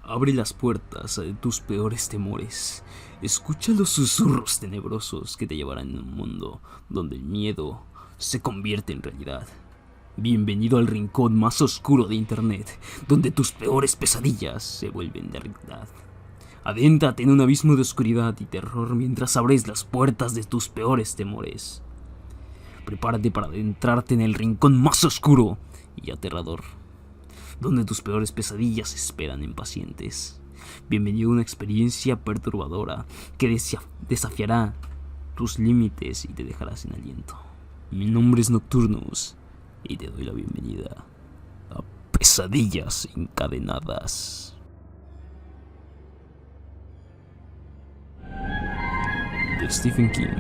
Abre las puertas a tus peores temores. Escucha los susurros tenebrosos que te llevarán a un mundo donde el miedo se convierte en realidad. Bienvenido al rincón más oscuro de internet, donde tus peores pesadillas se vuelven de realidad. Adéntrate en un abismo de oscuridad y terror mientras abres las puertas de tus peores temores. Prepárate para adentrarte en el rincón más oscuro y aterrador, donde tus peores pesadillas esperan impacientes. Bienvenido a una experiencia perturbadora que desafiará tus límites y te dejará sin aliento. Mi nombre es Nocturnus y te doy la bienvenida a Pesadillas Encadenadas. De Stephen King.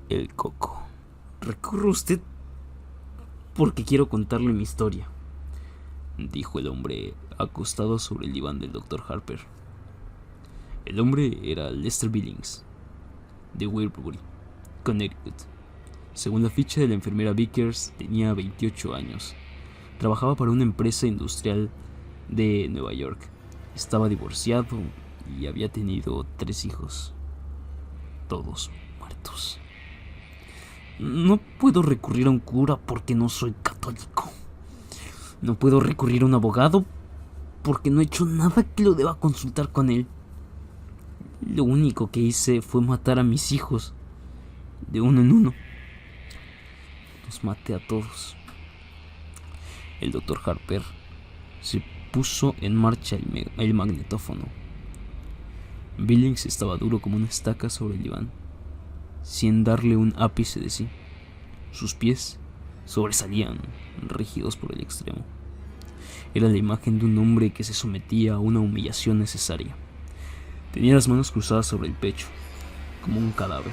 El Coco. Recurro a usted porque quiero contarle mi historia, dijo el hombre acostado sobre el diván del Dr. Harper. El hombre era Lester Billings, de Wilbury, Connecticut. Según la ficha de la enfermera Vickers, tenía 28 años. Trabajaba para una empresa industrial de Nueva York. Estaba divorciado y había tenido 3 hijos, todos muertos. No puedo recurrir a un cura porque no soy católico. No puedo recurrir a un abogado porque no he hecho nada que lo deba consultar con él. Lo único que hice fue matar a mis hijos, de uno en uno. Los maté a todos. El Dr. Harper se puso en marcha el magnetófono. Billings estaba duro como una estaca sobre el diván, sin darle un ápice de sí. Sus pies sobresalían, rígidos por el extremo. Era la imagen de un hombre que se sometía a una humillación necesaria. Tenía las manos cruzadas sobre el pecho, como un cadáver.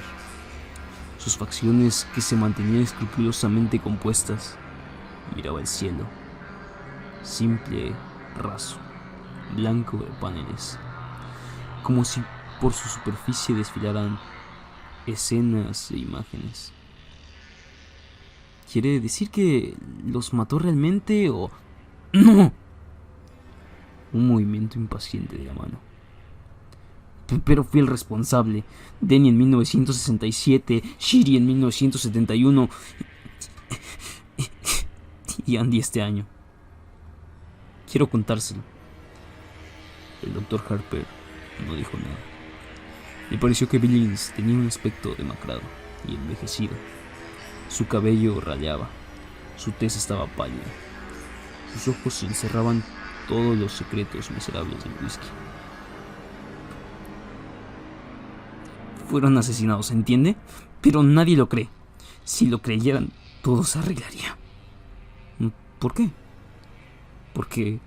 Sus facciones, que se mantenían escrupulosamente compuestas, miraba el cielo, simple, raso, blanco de paneles, como si por su superficie desfilaran escenas e imágenes. ¿Quiere decir que los mató realmente o...? ¡No! Un movimiento impaciente de la mano. Pero fui el responsable. Denny en 1967, Shiri en 1971 y Andy este año. Quiero contárselo. El Dr. Harper no dijo nada. Le pareció que Billings tenía un aspecto demacrado y envejecido. Su cabello rayaba, su tez estaba pálida, sus ojos encerraban todos los secretos miserables del whisky. Fueron asesinados, ¿entiende? Pero nadie lo cree. Si lo creyeran, todo se arreglaría. ¿Por qué? Porque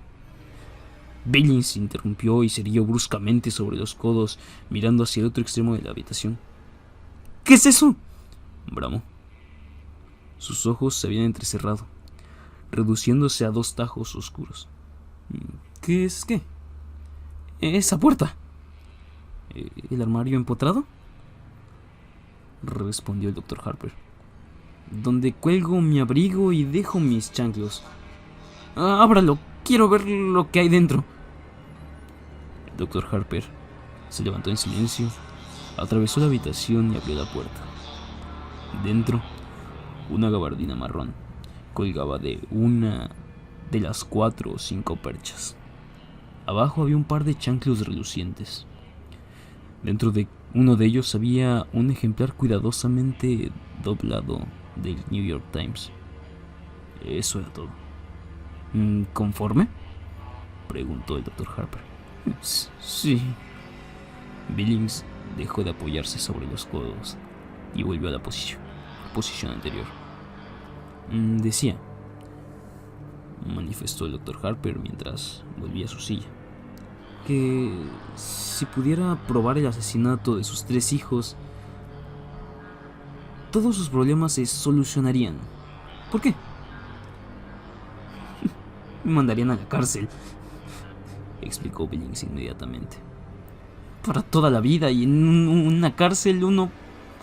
Billings se interrumpió y se irguió bruscamente sobre los codos, mirando hacia el otro extremo de la habitación. ¿Qué es eso?, bramó. Sus ojos se habían entrecerrado, reduciéndose a 2 tajos oscuros. ¿Qué es qué? Esa puerta. ¿El armario empotrado?, respondió el Dr. Harper. Donde cuelgo mi abrigo y dejo mis chanclos. Ábralo, quiero ver lo que hay dentro. El Dr. Harper se levantó en silencio, atravesó la habitación y abrió la puerta. Dentro, una gabardina marrón colgaba de una de las 4 o 5 perchas. Abajo había un par de chanclos relucientes. Dentro de uno de ellos había un ejemplar cuidadosamente doblado del New York Times. Eso era todo. ¿Conforme?, preguntó el Dr. Harper. Sí. Billings dejó de apoyarse sobre los codos y volvió a la posición anterior. Decía, manifestó el Dr. Harper mientras volvía a su silla, que si pudiera probar el asesinato de sus 3 hijos, todos sus problemas se solucionarían. ¿Por qué? Me mandarían a la cárcel, explicó Billings inmediatamente. Para toda la vida, y en una cárcel uno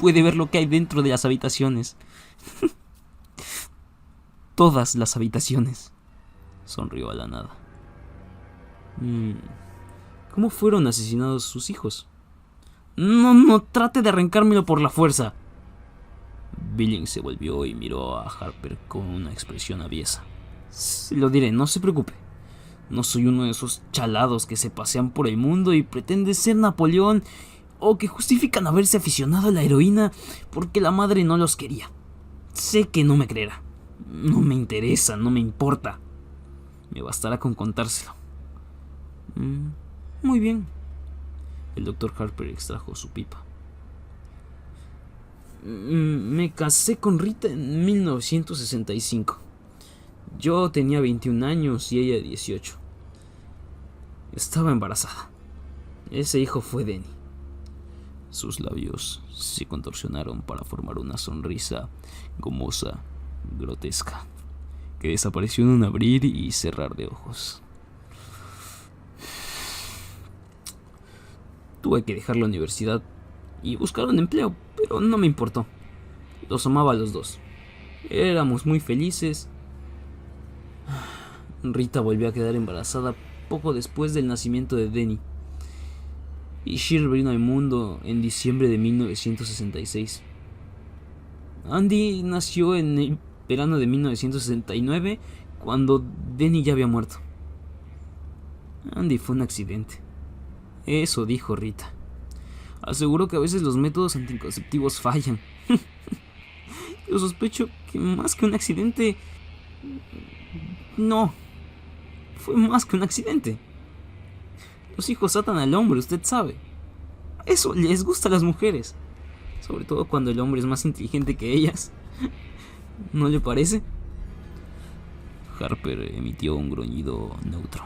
puede ver lo que hay dentro de las habitaciones. Todas las habitaciones. Sonrió a la nada. Mm, ¿Cómo fueron asesinados sus hijos? No trate de arrancármelo por la fuerza. Billings se volvió y miró a Harper con una expresión aviesa. Se lo diré, no se preocupe. No soy uno de esos chalados que se pasean por el mundo y pretende ser Napoleón, o que justifican haberse aficionado a la heroína porque la madre no los quería. Sé que no me creerá. No me interesa, no me importa. Me bastará con contárselo. Muy bien. El doctor Harper extrajo su pipa. Me casé con Rita en 1965. Yo tenía 21 años y ella 18. Estaba embarazada. Ese hijo fue Denny. Sus labios se contorsionaron para formar una sonrisa gomosa, grotesca, que desapareció en un abrir y cerrar de ojos. Tuve que dejar la universidad y buscar un empleo, pero no me importó. Los amaba a los dos. Éramos muy felices. Rita volvió a quedar embarazada poco después del nacimiento de Denny. Y Cheryl vino al mundo en diciembre de 1966. Andy nació en el verano de 1969, cuando Denny ya había muerto. Andy fue un accidente. Eso dijo Rita. Aseguró que a veces los métodos anticonceptivos fallan. Yo sospecho que más que un accidente... No, fue más que un accidente. Los hijos atan al hombre, usted sabe. Eso les gusta a las mujeres, sobre todo cuando el hombre es más inteligente que ellas. ¿No le parece? Harper emitió un gruñido neutro.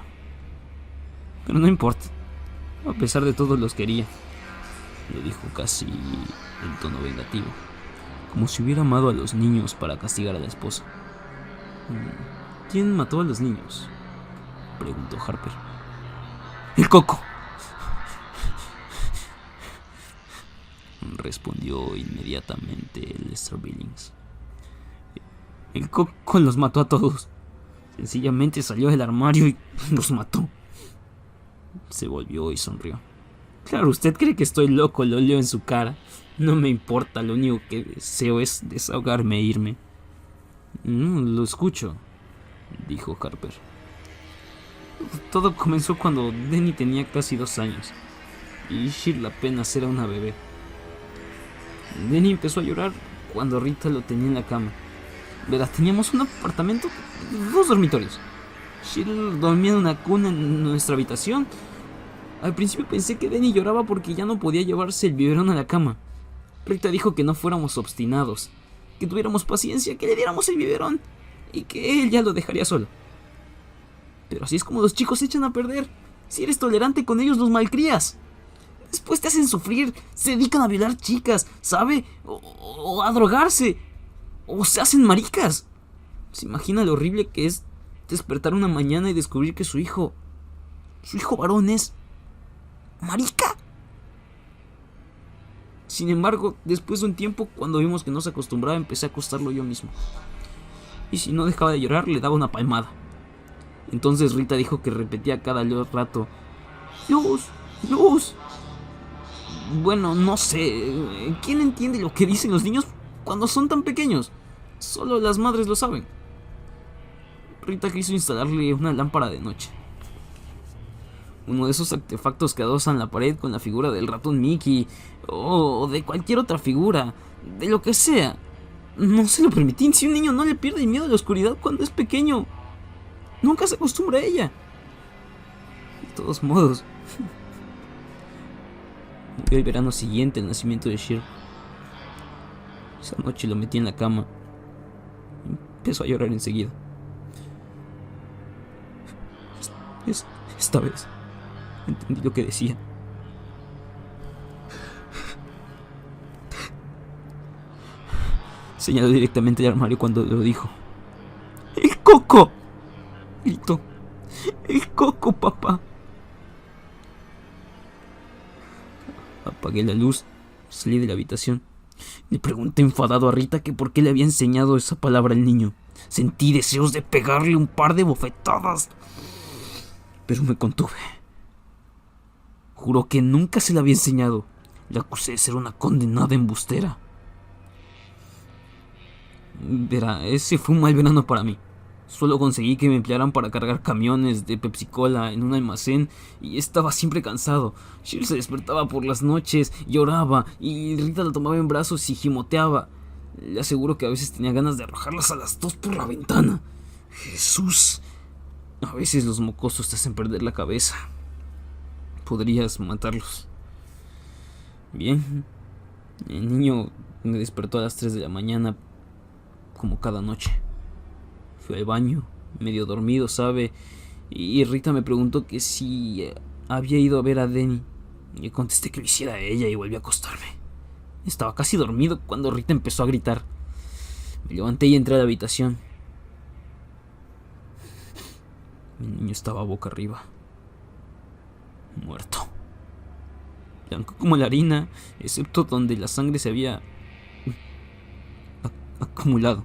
Pero no importa. A pesar de todo los quería. Lo dijo casi en tono vengativo, como si hubiera amado a los niños para castigar a la esposa. ¿Quién mató a los niños?, preguntó Harper. ¡El Coco!, respondió inmediatamente Lester Billings. El Coco los mató a todos. Sencillamente salió del armario y los mató. Se volvió y sonrió. Claro, usted cree que estoy loco, lo leo en su cara. No me importa, lo único que deseo es desahogarme e irme. Lo escucho, dijo Harper. Todo comenzó cuando Denny tenía casi 2 años y Cheryl apenas era una bebé. Denny empezó a llorar cuando Rita lo tenía en la cama. Verás, teníamos un apartamento, 2 dormitorios. Cheryl dormía en una cuna en nuestra habitación. Al principio pensé que Denny lloraba porque ya no podía llevarse el biberón a la cama. Rita dijo que no fuéramos obstinados, que tuviéramos paciencia, que le diéramos el biberón y que él ya lo dejaría solo. Pero así es como los chicos se echan a perder. Si eres tolerante con ellos, los malcrías. Después te hacen sufrir, se dedican a violar chicas, ¿sabe? O a drogarse, o se hacen maricas. ¿Se imagina lo horrible que es despertar una mañana y descubrir que su hijo varón es marica? Sin embargo, después de un tiempo, cuando vimos que no se acostumbraba, empecé a acostarlo yo mismo. Y si no dejaba de llorar, le daba una palmada. Entonces Rita dijo que repetía cada rato: ¡Luz! ¡Luz! Bueno, no sé. ¿Quién entiende lo que dicen los niños cuando son tan pequeños? Solo las madres lo saben. Rita quiso instalarle una lámpara de noche. Uno de esos artefactos que adosan la pared con la figura del ratón Mickey, o de cualquier otra figura, de lo que sea. No se lo permití. Si un niño no le pierde el miedo a la oscuridad cuando es pequeño, nunca se acostumbra a ella. De todos modos, murió el verano siguiente al nacimiento de Cheryl. Esa noche lo metí en la cama. Empezó a llorar enseguida. Esta vez entendí lo que decía. Señaló directamente el armario cuando lo dijo. ¡El Coco!, gritó. ¡El Coco, papá! Apagué la luz, salí de la habitación. Le pregunté enfadado a Rita que por qué le había enseñado esa palabra al niño. Sentí deseos de pegarle un par de bofetadas. pero me contuve. Juró que nunca se la había enseñado. La acusé de ser una condenada embustera. Verá, ese fue un mal verano para mí. Solo conseguí que me emplearan para cargar camiones de Pepsi Cola en un almacén y estaba siempre cansado. Cheryl se despertaba por las noches, lloraba y Rita la tomaba en brazos y gimoteaba. Le aseguro que a veces tenía ganas de arrojarlas a las dos por la ventana. Jesús. A veces los mocosos te hacen perder la cabeza. Podrías matarlos. Bien. El niño me despertó a las 3 de la mañana, como cada noche. Fui al baño, medio dormido, ¿sabe? Y Rita me preguntó que si había ido a ver a Denny. Y contesté que lo hiciera ella y volví a acostarme. Estaba casi dormido cuando Rita empezó a gritar. Me levanté y entré a la habitación. Mi niño estaba boca arriba, muerto. Blanco como la harina, excepto donde la sangre se había acumulado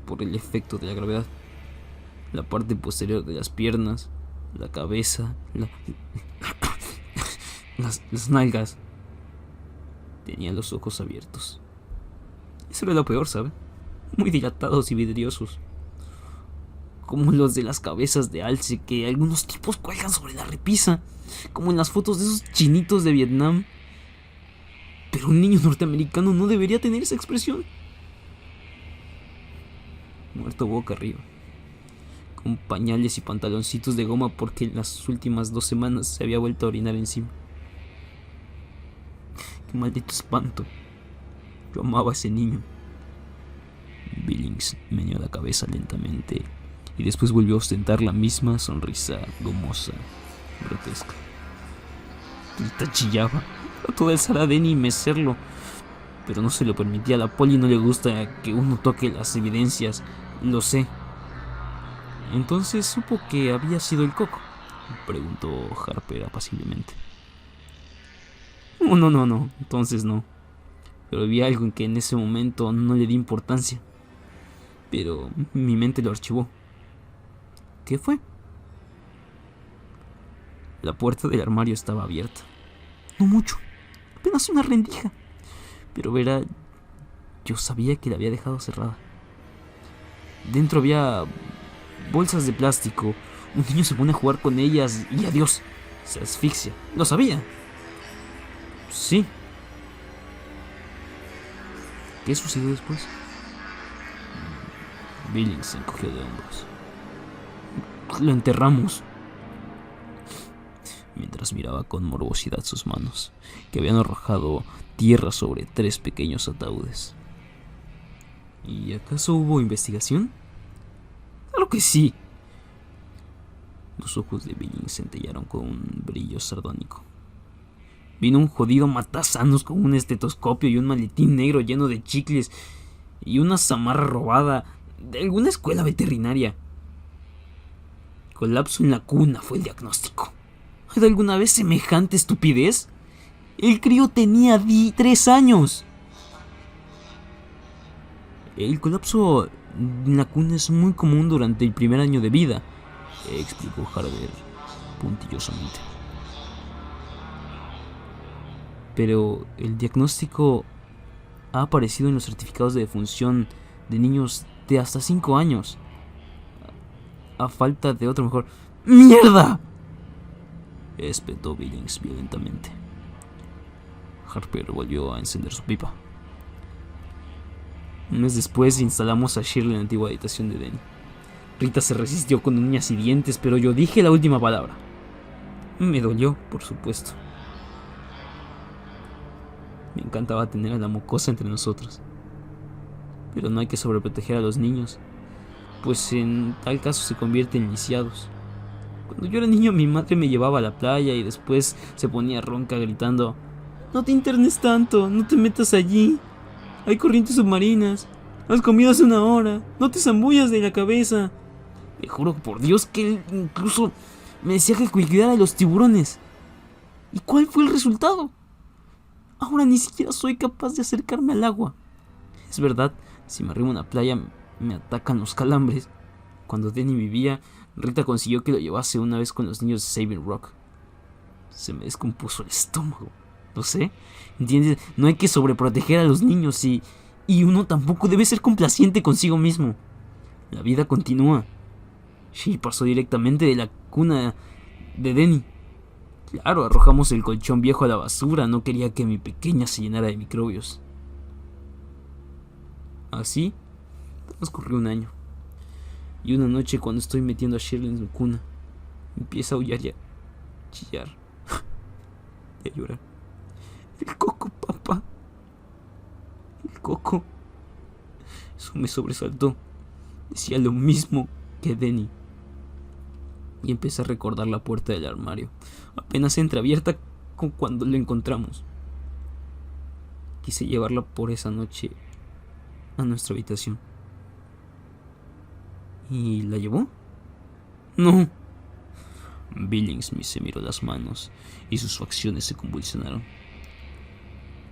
por el efecto de la gravedad. La parte posterior de las piernas, la cabeza, las nalgas. Tenía los ojos abiertos. Eso era lo peor, ¿sabe? Muy dilatados y vidriosos, como los de las cabezas de alce que algunos tipos cuelgan sobre la repisa, como en las fotos de esos chinitos de Vietnam. Pero un niño norteamericano no debería tener esa expresión. Muerto boca arriba, con pañales y pantaloncitos de goma porque en las últimas 2 semanas se había vuelto a orinar encima. Qué maldito espanto. Yo amaba a ese niño. Billings meneó la cabeza lentamente y después volvió a ostentar la misma sonrisa gomosa, grotesca. Rita chillaba. Trató de alzar a Denny y mecerlo, pero no se lo permitía. A la Polly no le gusta que uno toque las evidencias, lo sé. Entonces supo que había sido el coco, preguntó Harper apaciblemente. No, entonces no. Pero vi algo en que en ese momento no le di importancia. Pero mi mente lo archivó. ¿Qué fue? La puerta del armario estaba abierta. No mucho, apenas una rendija. Pero verá, yo sabía que la había dejado cerrada. Dentro había bolsas de plástico. Un niño se pone a jugar con ellas y adiós, se asfixia. Lo sabía. Sí. ¿Qué sucedió después? Billings se encogió de hombros. Lo enterramos. Mientras miraba con morbosidad sus manos, que habían arrojado tierra sobre 3 pequeños ataúdes. ¿Y acaso hubo investigación? Claro que sí. Los ojos de Billings centellaron con un brillo sardónico. Vino un jodido matasanos con un estetoscopio y un maletín negro lleno de chicles y una zamarra robada de alguna escuela veterinaria. Colapso en la cuna fue el diagnóstico. ¿Hay alguna vez semejante estupidez? El crío tenía 3 años. El colapso en la cuna es muy común durante el primer año de vida, explicó Harper puntillosamente. Pero el diagnóstico ha aparecido en los certificados de defunción de niños de hasta 5 años. A falta de otro mejor. ¡Mierda!, espetó Billings violentamente. Harper volvió a encender su pipa. Un mes después instalamos a Shirley en la antigua habitación de Denny. Rita se resistió con uñas y dientes, pero yo dije la última palabra. Me dolió, por supuesto. Me encantaba tener a la mocosa entre nosotros. Pero no hay que sobreproteger a los niños, pues en tal caso se convierten en lisiados. Cuando yo era niño, mi madre me llevaba a la playa y después se ponía ronca gritando: «No te internes tanto, no te metas allí. Hay corrientes submarinas. Has comido hace 1 hora. No te zambullas de la cabeza». Le juro por Dios que él incluso me decía que cuidara de los tiburones. ¿Y cuál fue el resultado? Ahora ni siquiera soy capaz de acercarme al agua. Es verdad, si me arrimo a una playa me atacan los calambres. Cuando Denny vivía, Rita consiguió que lo llevase una vez con los niños de Saving Rock. Se me descompuso el estómago. No sé, ¿entiendes? No hay que sobreproteger a los niños y uno tampoco debe ser complaciente consigo mismo. La vida continúa. She pasó directamente de la cuna de Denny. Claro, arrojamos el colchón viejo a la basura. No quería que mi pequeña se llenara de microbios. Así transcurrió un año. Y una noche, cuando estoy metiendo a Shirley en su cuna, empieza a aullar y a chillar y a llorar. El Coco, papá. El Coco. Eso me sobresaltó. Decía lo mismo que Denny. Y empecé a recordar la puerta del armario, apenas entreabierta cuando lo encontramos. Quise llevarla por esa noche a nuestra habitación. ¿Y la llevó? No. Billings se miró las manos y sus facciones se convulsionaron.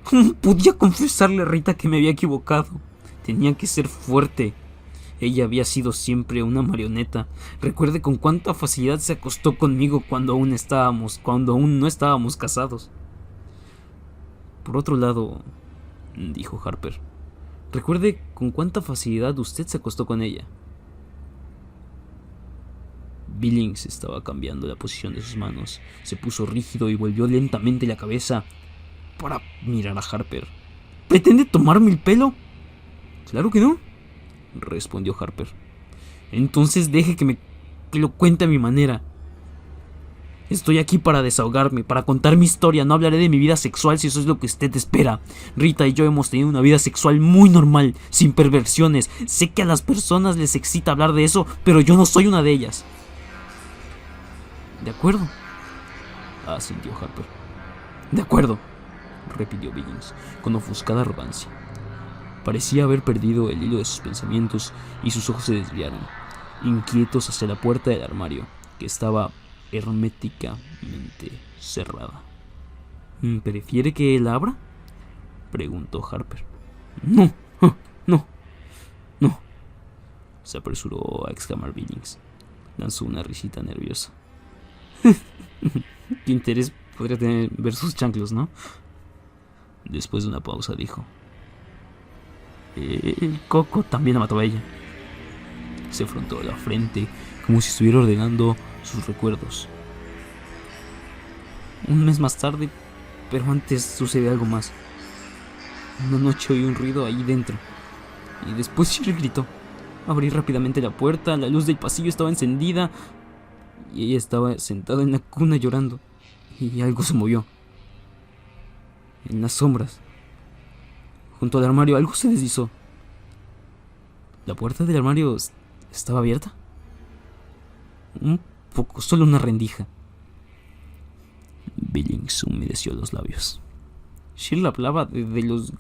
¿Cómo podía confesarle a Rita que me había equivocado? Tenía que ser fuerte. Ella había sido siempre una marioneta. Recuerde con cuánta facilidad se acostó conmigo cuando aún no estábamos casados. Por otro lado, dijo Harper, recuerde con cuánta facilidad usted se acostó con ella. Billings estaba cambiando la posición de sus manos. Se puso rígido y volvió lentamente la cabeza para mirar a Harper. ¿Pretende tomarme el pelo? Claro que no, respondió Harper. Entonces deje que lo cuente a mi manera. Estoy aquí para desahogarme, para contar mi historia. No hablaré de mi vida sexual si eso es lo que usted espera. Rita y yo hemos tenido una vida sexual muy normal, sin perversiones. Sé que a las personas les excita hablar de eso, pero yo no soy una de ellas. De acuerdo, asintió Harper. De acuerdo, repitió Billings, con ofuscada arrogancia. Parecía haber perdido el hilo de sus pensamientos y sus ojos se desviaron, inquietos hacia la puerta del armario, que estaba herméticamente cerrada. ¿Prefiere que la abra?, preguntó Harper. No, no, se apresuró a exclamar Billings. Lanzó una risita nerviosa. ¿Qué interés podría tener ver sus chanclos, no? Después de una pausa dijo: el Coco también la mató a ella. Se frotó la frente como si estuviera ordenando sus recuerdos. Un mes más tarde, pero antes sucede algo más. Una noche oí un ruido ahí dentro y después Shirley gritó. Abrí rápidamente la puerta, la luz del pasillo estaba encendida y ella estaba sentada en la cuna llorando. Y algo se movió. En las sombras, junto al armario, algo se deslizó. La puerta del armario estaba abierta. Un poco, solo una rendija. Billings humedeció los labios. Shirley hablaba de los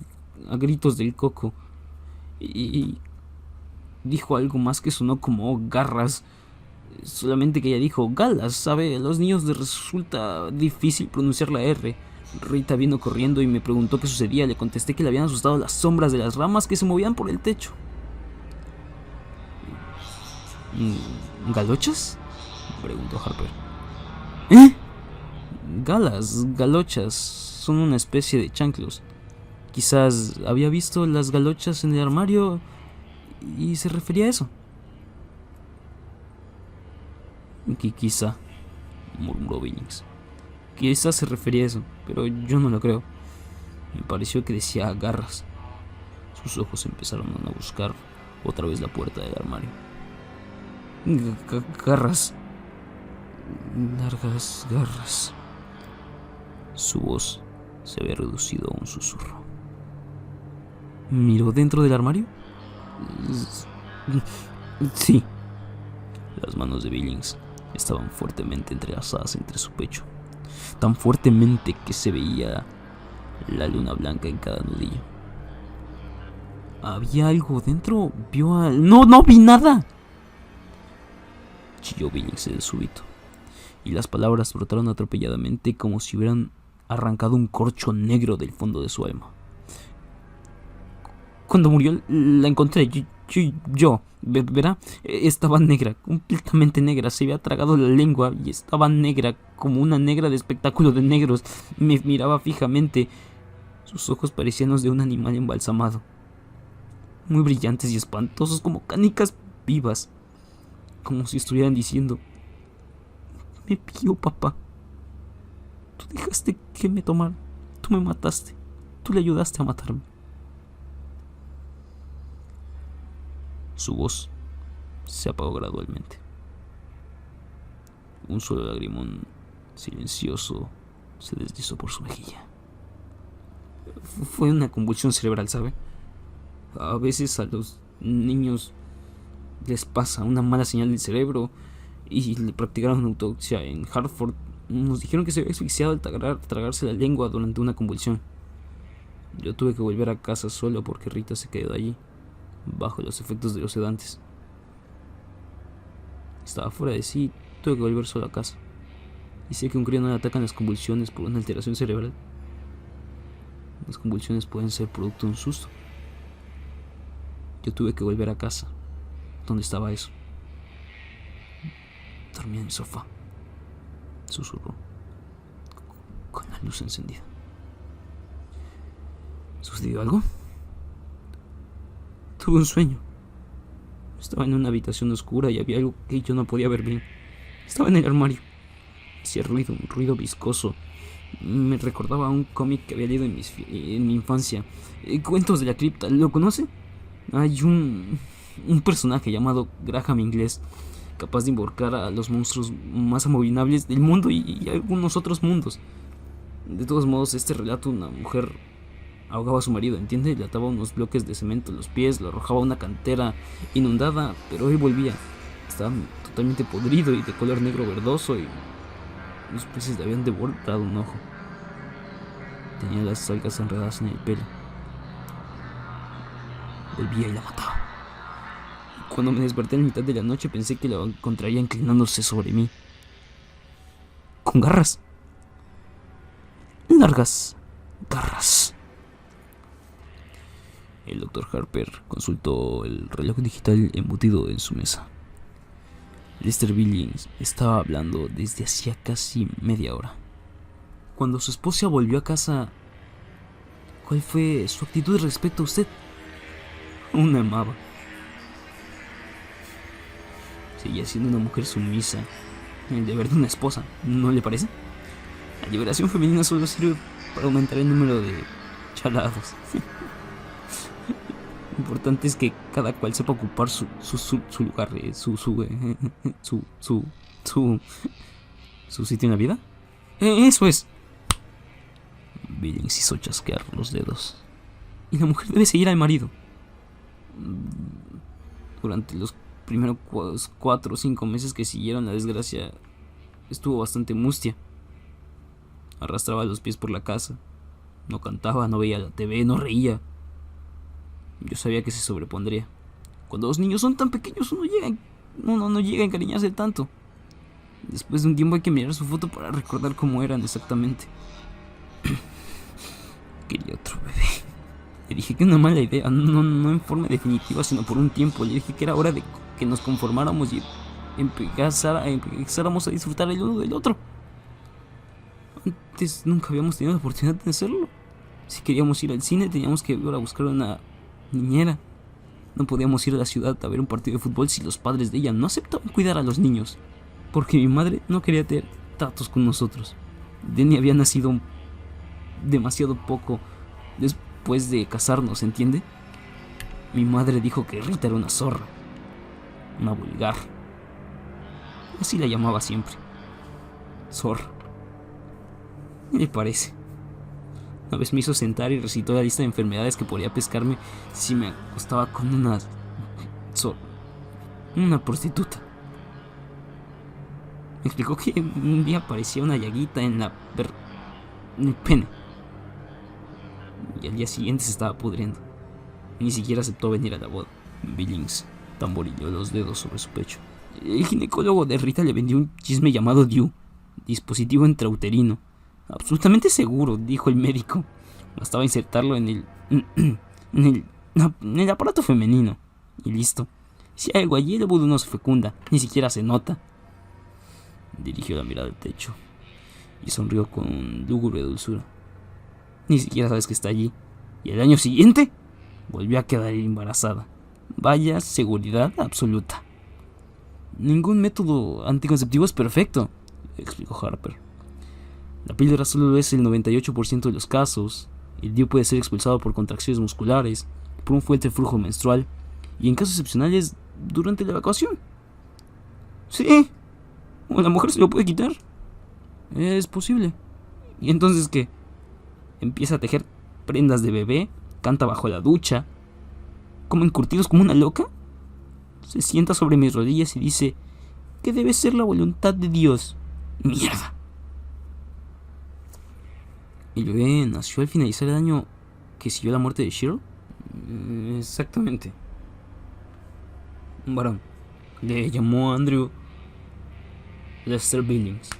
gritos del Coco y dijo algo más que sonó como garras. Solamente que ella dijo galas, ¿sabe? A los niños les resulta difícil pronunciar la R. Rita vino corriendo y me preguntó qué sucedía. Le contesté que le habían asustado las sombras de las ramas que se movían por el techo. ¿Galochas?, preguntó Harper. Galochas son una especie de chanclos. Quizás había visto las galochas en el armario y se refería a eso. Quizá, murmuró Billings. Quizás se refería a eso, pero yo no lo creo. Me pareció que decía garras. Sus ojos empezaron a buscar otra vez la puerta del armario. Garras. Largas garras. Su voz se había reducido a un susurro. ¿Miró dentro del armario? Sí. Las manos de Billings estaban fuertemente entrelazadas entre su pecho, tan fuertemente que se veía la luna blanca en cada nudillo. ¿Había algo dentro? ¿Vio a...? ¡No vi nada!, chilló Billings de súbito, y las palabras brotaron atropelladamente como si hubieran arrancado un corcho negro del fondo de su alma. Cuando murió la encontré. ¿Verá? Estaba negra, completamente negra. Se había tragado la lengua y estaba negra, como una negra de espectáculo de negros. Me miraba fijamente. Sus ojos parecían los de un animal embalsamado, muy brillantes y espantosos, como canicas vivas, como si estuvieran diciendo: me pilló, papá. Tú dejaste que me tomara. Tú me mataste. Tú le ayudaste a matarme. Su voz se apagó gradualmente. Un solo lagrimón silencioso se deslizó por su mejilla. Fue una convulsión cerebral, ¿sabe? A veces a los niños les pasa una mala señal del cerebro y le practicaron una autopsia en Hartford. Nos dijeron que se había asfixiado al tragarse la lengua durante una convulsión. Yo tuve que volver a casa solo porque Rita se quedó allí, bajo los efectos de los sedantes. Estaba fuera de sí, tuve que volver solo a casa. Y sé que un crío no le atacan las convulsiones por una alteración cerebral. Las convulsiones pueden ser producto de un susto. Yo tuve que volver a casa. ¿Dónde estaba eso? Dormía en el sofá, susurró, con la luz encendida. ¿Sucedió algo? Tuve un sueño. Estaba en una habitación oscura y había algo que yo no podía ver bien. Estaba en el armario. Hacía ruido, un ruido viscoso. Me recordaba a un cómic que había leído en mi infancia. Cuentos de la cripta. ¿Lo conoce? Hay un personaje llamado Graham Inglés, capaz de invocar a los monstruos más abominables del mundo y algunos otros mundos. De todos modos, este relato, una mujer ahogaba a su marido, ¿entiende? Le ataba unos bloques de cemento en los pies, lo arrojaba a una cantera inundada, pero él volvía. Estaba totalmente podrido y de color negro verdoso, y los peces le habían devorado un ojo. Tenía las algas enredadas en el pelo. Volvía y la mataba. Cuando me desperté en mitad de la noche pensé que la encontraría inclinándose sobre mí, con garras. Largas garras. El Dr. Harper consultó el reloj digital embutido en su mesa. Lester Billings estaba hablando desde hacía casi media hora. Cuando su esposa volvió a casa, ¿cuál fue su actitud respecto a usted? Una amaba. Seguía siendo una mujer sumisa, el deber de una esposa, ¿no le parece? La liberación femenina solo sirve para aumentar el número de chalados. Lo importante es que cada cual sepa ocupar su lugar, su sitio en la vida. Eso es. Billings hizo chasquear los dedos. Y la mujer debe seguir al marido. Durante los primeros 4 o 5 meses que siguieron la desgracia, estuvo bastante mustia. Arrastraba los pies por la casa. No cantaba, no veía la TV, no reía. Yo sabía que se sobrepondría. Cuando los niños son tan pequeños, uno no llega a encariñarse tanto. Después de un tiempo hay que mirar su foto para recordar cómo eran exactamente. Quería otro bebé. Le dije que una mala idea, no en forma definitiva, sino por un tiempo. Le dije que era hora de que nos conformáramos y empezáramos a disfrutar el uno del otro. Antes nunca habíamos tenido la oportunidad de hacerlo. Si queríamos ir al cine, teníamos que ir a buscar una niñera. No podíamos ir a la ciudad a ver un partido de fútbol si los padres de ella no aceptaban cuidar a los niños, porque mi madre no quería tener tratos con nosotros. Denny había nacido demasiado poco después de casarnos, ¿entiende? Mi madre dijo que Rita era una zorra, una vulgar. Así la llamaba siempre. Zorra. ¿Qué le parece? Una vez me hizo sentar y recitó la lista de enfermedades que podría pescarme si me acostaba con una prostituta. Me explicó que un día aparecía una llaguita en el pene, y al día siguiente se estaba pudriendo. Ni siquiera aceptó venir a la boda. Billings tamborilló los dedos sobre su pecho. El ginecólogo de Rita le vendió un chisme llamado DIU, dispositivo intrauterino. Absolutamente seguro, dijo el médico. Bastaba insertarlo en el aparato femenino. Y listo. Si hay algo allí, el vudú no se fecunda, ni siquiera se nota. Dirigió la mirada al techo y sonrió con lúgubre dulzura. Ni siquiera sabes que está allí. Y el año siguiente volvió a quedar embarazada. Vaya seguridad absoluta. Ningún método anticonceptivo es perfecto, explicó Harper. La píldora solo lo es el 98% de los casos. El DIU puede ser expulsado por contracciones musculares, por un fuerte flujo menstrual y en casos excepcionales durante la evacuación. Sí, o la mujer se lo puede quitar. Es posible. ¿Y entonces qué? Empieza a tejer prendas de bebé, canta bajo la ducha, come encurtidos como una loca. Se sienta sobre mis rodillas y dice que debe ser la voluntad de Dios. ¡Mierda! ¿El bebé nació al finalizar el año que siguió la muerte de Cheryl? Exactamente. Un varón. Le llamó Andrew Lester Billings.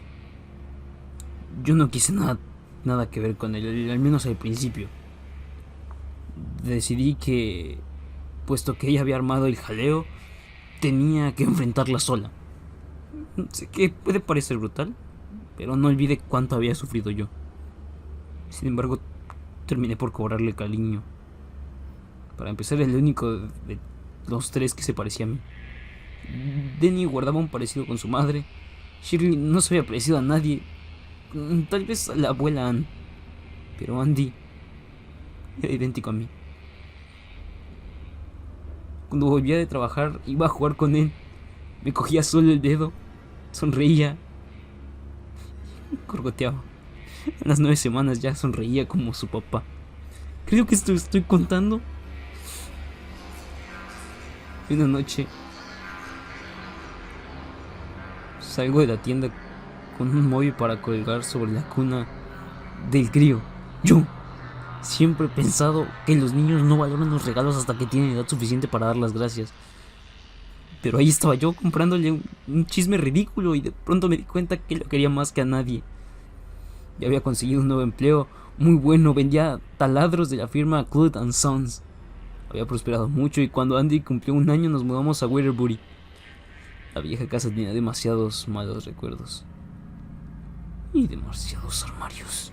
Yo no quise nada que ver con él, al menos al principio. Decidí que, puesto que ella había armado el jaleo, tenía que enfrentarla sola. Sé que puede parecer brutal, pero no olvide cuánto había sufrido yo. Sin embargo, terminé por cobrarle cariño. Para empezar, el único de los tres que se parecía a mí. Denny guardaba un parecido con su madre. Shirley no se había parecido a nadie. Tal vez a la abuela Ann. Pero Andy era idéntico a mí. Cuando volvía de trabajar, iba a jugar con él. Me cogía solo el dedo, sonreía, corgoteaba. A las 9 semanas ya sonreía como su papá. Creo que esto estoy contando. Una noche salgo de la tienda con un móvil para colgar sobre la cuna del crío. Yo siempre he pensado que los niños no valoran los regalos hasta que tienen edad suficiente para dar las gracias. Pero ahí estaba yo comprándole un chisme ridículo y de pronto me di cuenta que lo quería más que a nadie. Ya había conseguido un nuevo empleo muy bueno, vendía taladros de la firma Clute & Sons. Había prosperado mucho y cuando Andy cumplió un año nos mudamos a Weatherbury. La vieja casa tenía demasiados malos recuerdos. Y demasiados armarios.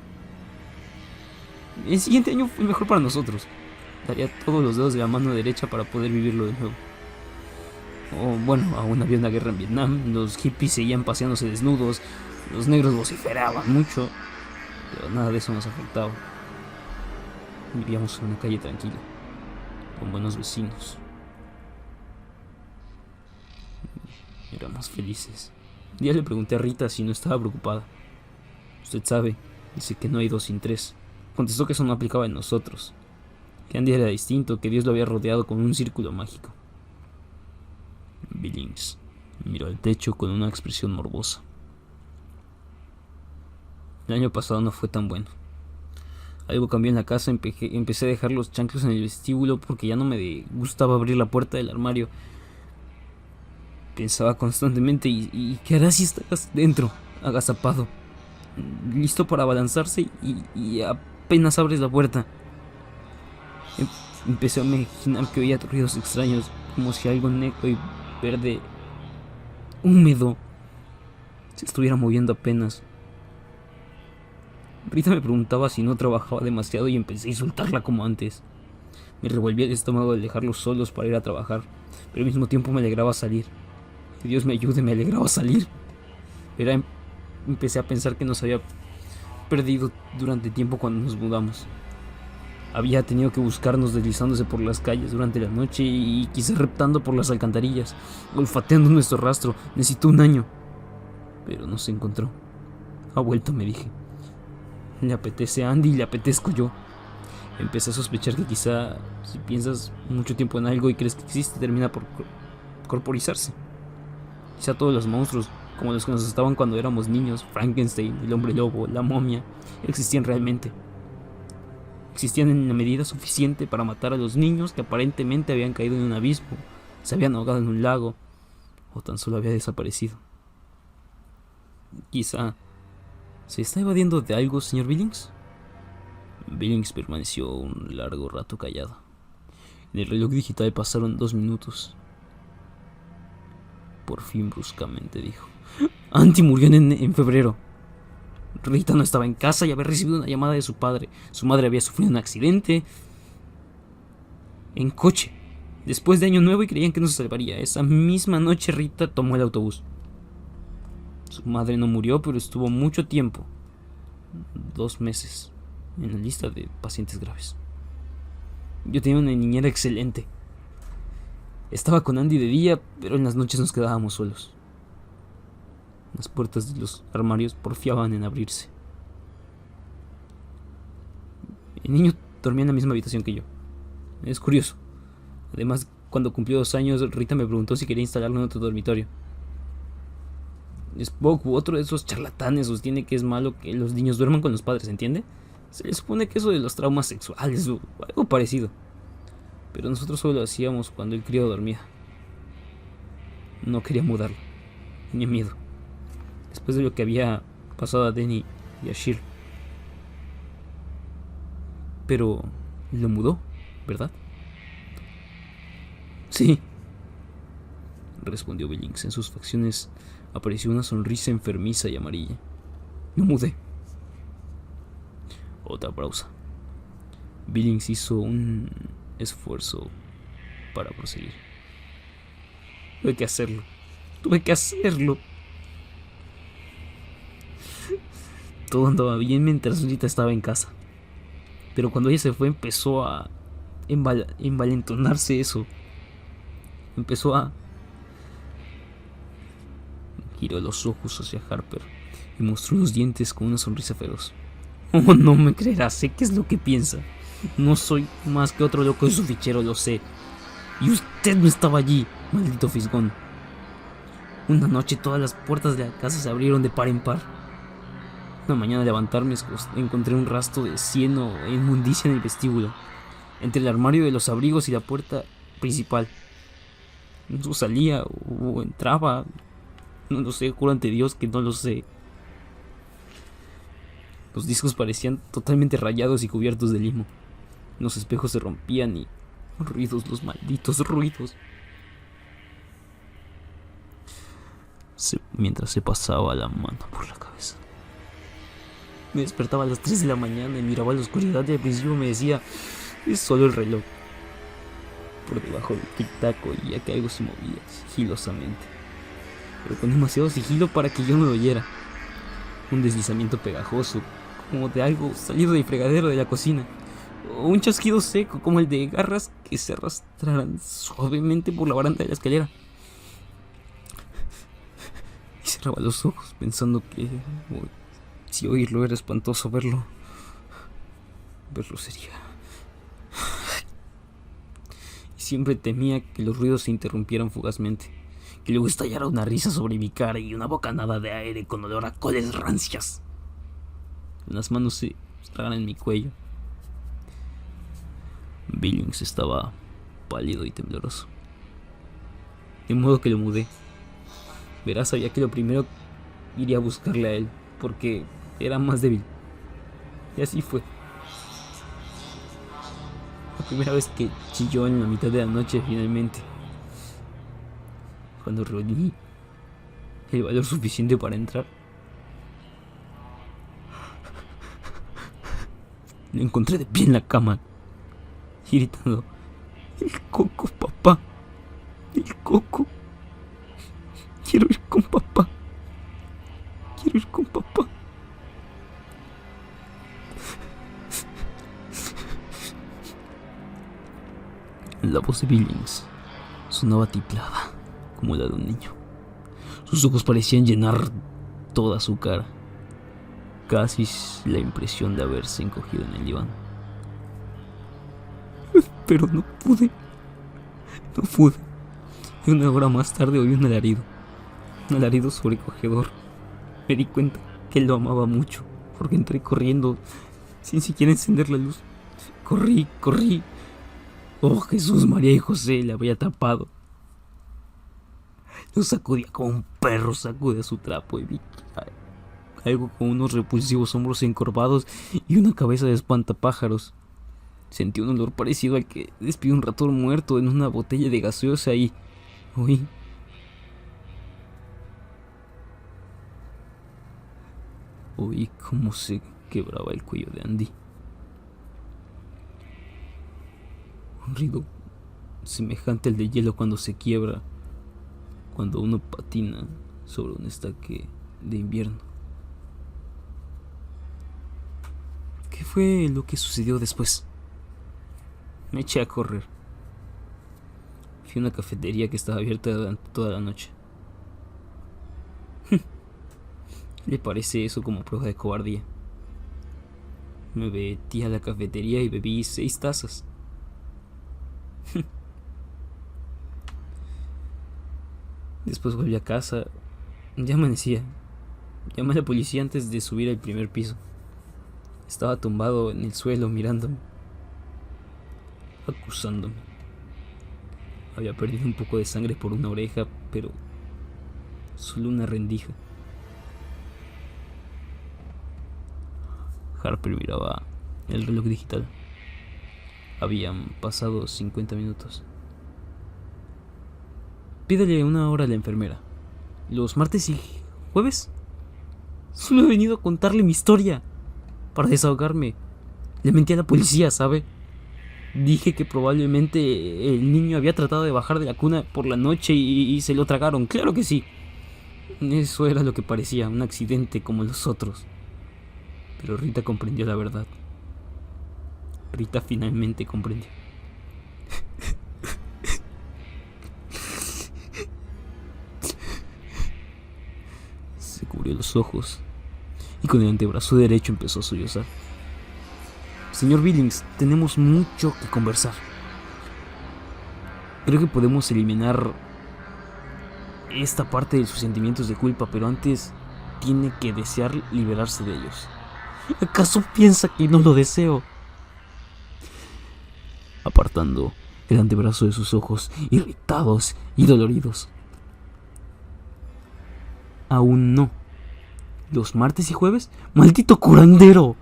El siguiente año fue mejor para nosotros. Daría todos los dedos de la mano derecha para poder vivirlo de nuevo. Bueno, aún había una guerra en Vietnam, los hippies seguían paseándose desnudos, los negros vociferaban mucho, pero nada de eso nos afectaba. Vivíamos en una calle tranquila, con buenos vecinos. Éramos felices. Un día le pregunté a Rita si no estaba preocupada. Usted sabe, dice que no hay dos sin tres. Contestó que eso no aplicaba en nosotros, que Andy era distinto, que Dios lo había rodeado con un círculo mágico. Billings miró al techo con una expresión morbosa. El año pasado no fue tan bueno. Algo cambió en la casa, empecé a dejar los chanclos en el vestíbulo porque ya no me gustaba abrir la puerta del armario. Pensaba constantemente, ¿y qué harás si estás dentro, agazapado, listo para abalanzarse y apenas abres la puerta? Empecé a imaginar que oía ruidos extraños, como si algo negro y verde, húmedo, se estuviera moviendo apenas. Rita me preguntaba si no trabajaba demasiado y empecé a insultarla como antes. Me revolvía el estómago de dejarlos solos para ir a trabajar, pero al mismo tiempo me alegraba salir. Que Dios me ayude, me alegraba salir. Empecé a pensar que nos había perdido durante tiempo cuando nos mudamos. Había tenido que buscarnos deslizándose por las calles durante la noche y quizás reptando por las alcantarillas, olfateando nuestro rastro. Necesitó un año, pero no se encontró. Ha vuelto, me dije. Le apetece a Andy y le apetezco yo. Empecé a sospechar que quizá si piensas mucho tiempo en algo y crees que existe, termina por corporizarse. Quizá todos los monstruos, como los que nos estaban cuando éramos niños, Frankenstein, el hombre lobo, la momia, existían realmente. Existían en la medida suficiente para matar a los niños que aparentemente habían caído en un abismo, se habían ahogado en un lago, o tan solo había desaparecido. Quizá ¿se está evadiendo de algo, señor Billings? Billings permaneció un largo rato callado. En el reloj digital pasaron 2 minutos. Por fin, bruscamente dijo: Andy murió en febrero. Rita no estaba en casa y había recibido una llamada de su padre. Su madre había sufrido un accidente en coche después de Año Nuevo y creían que no se salvaría. Esa misma noche Rita tomó el autobús. Su madre no murió, pero estuvo mucho tiempo, 2 meses, en la lista de pacientes graves. Yo tenía una niñera excelente. Estaba con Andy de día, pero en las noches nos quedábamos solos. Las puertas de los armarios porfiaban en abrirse. El niño dormía en la misma habitación que yo. Es curioso. Además, cuando cumplió 2 años, Rita me preguntó si quería instalarlo en otro dormitorio. Spock u otro de esos charlatanes sostiene que es malo que los niños duerman con los padres, ¿entiende? Se le supone que eso de los traumas sexuales o algo parecido. Pero nosotros solo lo hacíamos cuando el crío dormía. No quería mudarlo. Tenía miedo. Después de lo que había pasado a Denny y a Shir. Pero lo mudó, ¿verdad? Sí, respondió Billings. En sus facciones apareció una sonrisa enfermiza y amarilla. Lo mudé. Otra pausa. Billings hizo un esfuerzo para proseguir. Tuve que hacerlo. Todo andaba bien mientras Rita estaba en casa. Pero cuando ella se fue empezó a envalentonarse eso. Giró los ojos hacia Harper y mostró los dientes con una sonrisa feroz. Oh, no me creerás, sé qué es lo que piensa. No soy más que otro loco de su fichero, lo sé. Y usted no estaba allí, maldito fisgón. Una noche todas las puertas de la casa se abrieron de par en par. Una mañana al levantarme encontré un rastro de cieno e inmundicia en el vestíbulo, entre el armario de los abrigos y la puerta principal. No salía o entraba. No lo sé, juro ante Dios que no lo sé. Los discos parecían totalmente rayados y cubiertos de limo. Los espejos se rompían y los malditos ruidos. Mientras se pasaba la mano por la cabeza. Me despertaba a las 3 de la mañana y miraba a la oscuridad y al principio me decía: es solo el reloj. Por debajo del tic-tac oía que algo se movía sigilosamente, pero con demasiado sigilo para que yo no lo oyera. Un deslizamiento pegajoso, como de algo salido del fregadero de la cocina, o un chasquido seco como el de garras que se arrastraran suavemente por la baranda de la escalera. Y cerraba los ojos pensando que si oírlo era espantoso, verlo sería. Y siempre temía que los ruidos se interrumpieran fugazmente, que luego estallara una risa sobre mi cara y una bocanada de aire con olor a coles rancias. Las manos se estragan en mi cuello. Billings estaba pálido y tembloroso, de modo que lo mudé. Verás, sabía que lo primero iría a buscarle a él, porque era más débil. Y así fue. La primera vez que chilló en la mitad de la noche, finalmente, cuando reuní el valor suficiente para entrar, lo encontré de pie en la cama, gritando: el coco, papá, el coco. Quiero ir con papá. La voz de Billings sonaba tiplada, como la de un niño. Sus ojos parecían llenar toda su cara, casi la impresión de haberse encogido en el diván. Pero no pude. Y una hora más tarde oí un alarido sobrecogedor. Me di cuenta que él lo amaba mucho, porque entré corriendo sin siquiera encender la luz. Corrí. Oh, Jesús, María y José, le había tapado. Lo sacudía como un perro sacude a su trapo y vi algo con unos repulsivos hombros encorvados y una cabeza de espantapájaros. Sentí un olor parecido al que despidió un ratón muerto en una botella de gaseosa y oí cómo se quebraba el cuello de Andy. Un ruido semejante al de hielo cuando se quiebra, cuando uno patina sobre un estaque de invierno. ¿Qué fue lo que sucedió después? Me eché a correr. Fui a una cafetería que estaba abierta durante toda la noche. ¿Le parece eso como prueba de cobardía? Me metí a la cafetería y bebí 6 tazas. Después volví a casa. Ya amanecía. Llamé a la policía antes de subir al primer piso. Estaba tumbado en el suelo mirándome, acusándome. Había perdido un poco de sangre por una oreja, pero solo una rendija. Harper miraba el reloj digital. Habían pasado 50 minutos. Pídele una hora a la enfermera. ¿Los martes y jueves? Solo he venido a contarle mi historia, para desahogarme. Le mentí a la policía, ¿sabe? Dije que probablemente el niño había tratado de bajar de la cuna por la noche y se lo tragaron. Claro que sí. Eso era lo que parecía, un accidente como los otros. Pero Rita comprendió la verdad. Rita finalmente comprendió. Se cubrió los ojos y con el antebrazo derecho empezó a sollozar. Señor Billings, tenemos mucho que conversar. Creo que podemos eliminar esta parte de sus sentimientos de culpa, pero antes tiene que desear liberarse de ellos. ¿Acaso piensa que no lo deseo? Apartando el antebrazo de sus ojos, irritados y doloridos. Aún no. ¿Los martes y jueves? ¡Maldito curandero!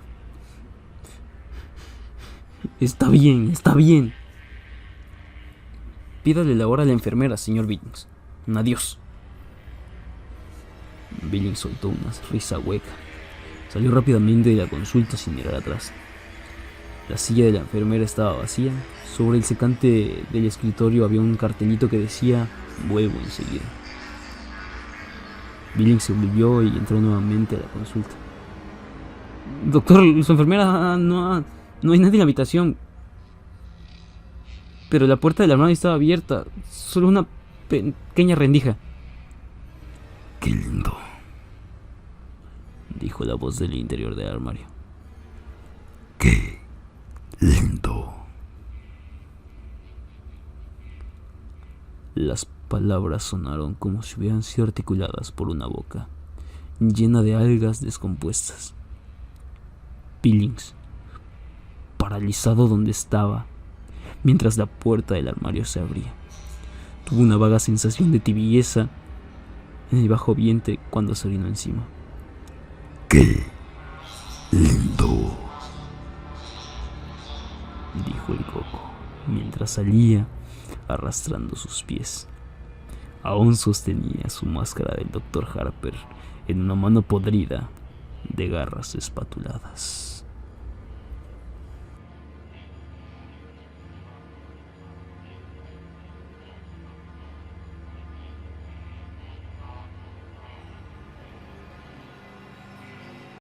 Está bien, está bien. Pídale la hora a la enfermera, señor Billings. Adiós. Billings soltó una risa hueca. Salió rápidamente de la consulta sin mirar atrás. La silla de la enfermera estaba vacía. Sobre el secante del escritorio había un cartelito que decía: vuelvo enseguida. Billings se volvió y entró nuevamente a la consulta. Doctor, su enfermera no hay nadie en la habitación. Pero la puerta del armario estaba abierta. Solo una pequeña rendija. Qué lindo, dijo la voz del interior del armario. Qué lindo. Las palabras sonaron como si hubieran sido articuladas por una boca llena de algas descompuestas. Billings, paralizado donde estaba, mientras la puerta del armario se abría, tuvo una vaga sensación de tibieza en el bajo vientre cuando se orinó encima. ¡Qué lindo!, dijo el coco, mientras salía arrastrando sus pies. Aún sostenía su máscara del Dr. Harper en una mano podrida de garras espatuladas.